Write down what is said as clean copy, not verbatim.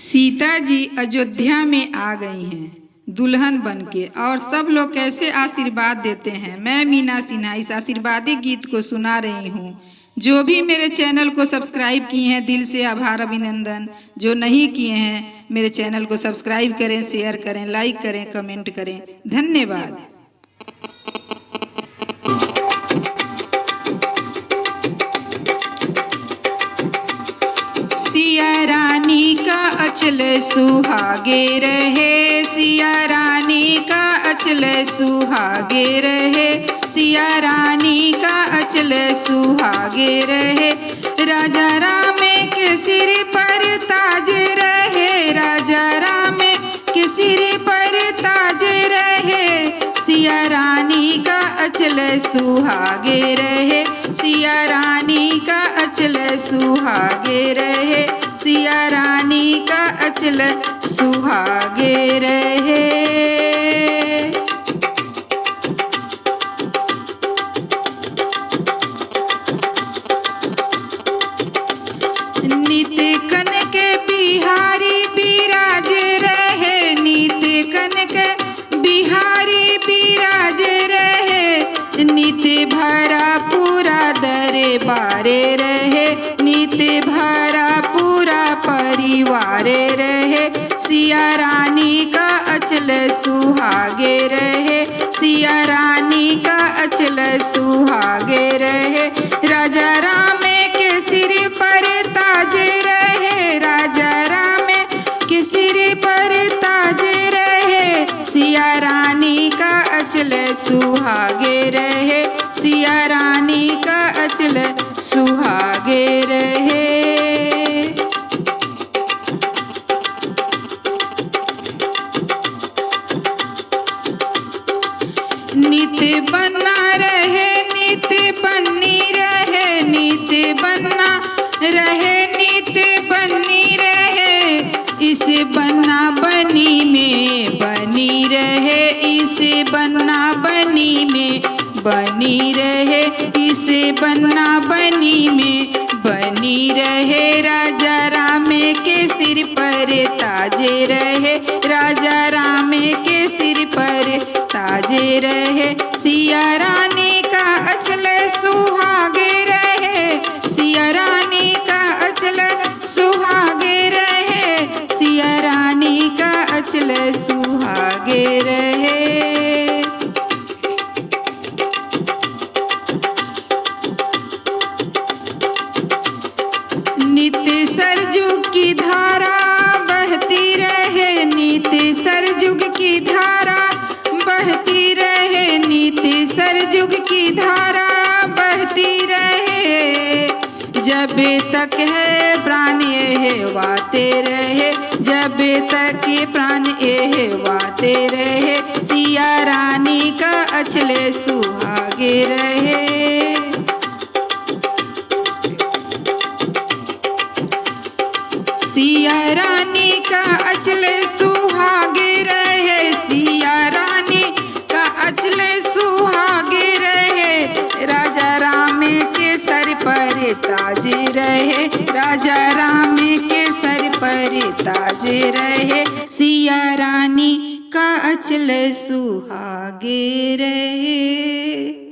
सीता जी अयोध्या में आ गई हैं दुल्हन बनके, और सब लोग कैसे आशीर्वाद देते हैं। मैं मीना सिन्हा इस आशीर्वादी गीत को सुना रही हूँ। जो भी मेरे चैनल को सब्सक्राइब किए हैं दिल से आभार अभिनंदन। जो नहीं किए हैं मेरे चैनल को सब्सक्राइब करें, शेयर करें, लाइक करें, कमेंट करें। धन्यवाद। सिया रानी का अचल सुहागे रहे, सिया रानी का अचल सुहागे रहे, सिया रानी का अचल सुहागे रहे। राजा राम के सिर पर ताज रहे, राजा राम के सिर पर ताज रहे। सिया रानी का अचल सुहागे रहे, सिया रानी का अचल सुहागे रहे, सिया रानी का अचल सुहागे रहे। नित कनक बिहारी बिराज रहे, नित कनक बिहारी बिराज रहे। नित भरा पूरा दरबार रहे, नित भरा पूरा परिवार रहे। सिया रानी का अचल सुहागे रहे, सिया रानी का अचल सुहागे रहे। राजा राम के सिर पर ताज रहे, राजा राम के सिर पर ताज रहे। सिया रानी का अचल सुहागे रहे, सिया रानी का अचल सुहागे रहे। नित बना रहे, नित बनी रहे, नित बना रहे, नित बनी रहे। इस बना बनी में बनी रहे, इस बना बनी में बनी रहे, इस बना बनी में बनी रहे। राजा राम के सिर पर ताजे रहे, राजा राम के सिर पर ताजे रहे। सिया रानी का अचल सुहागे रहे, सिया रानी का अचल सुहागे रहे, सिया रानी का अचल सुहागे रहे। नित्य सरजुग की धारा बहती रहे, नित्य सरजुग की धारा बहती रहे, नित्य सरजुग की धारा बहती रहे। जब तक है प्राण यह वाते रहे, जब तक प्राण यह वाते रहे। सिया रानी का अचल सुहागे रहे, सिया रानी का अचल सुहागे रहे, सिया रानी का अचल सुहागे रहे। राजा राम के सर पर ताज रहे, राजा राम के सर पर ताज रहे। सिया रानी का अचल सुहागे रहे।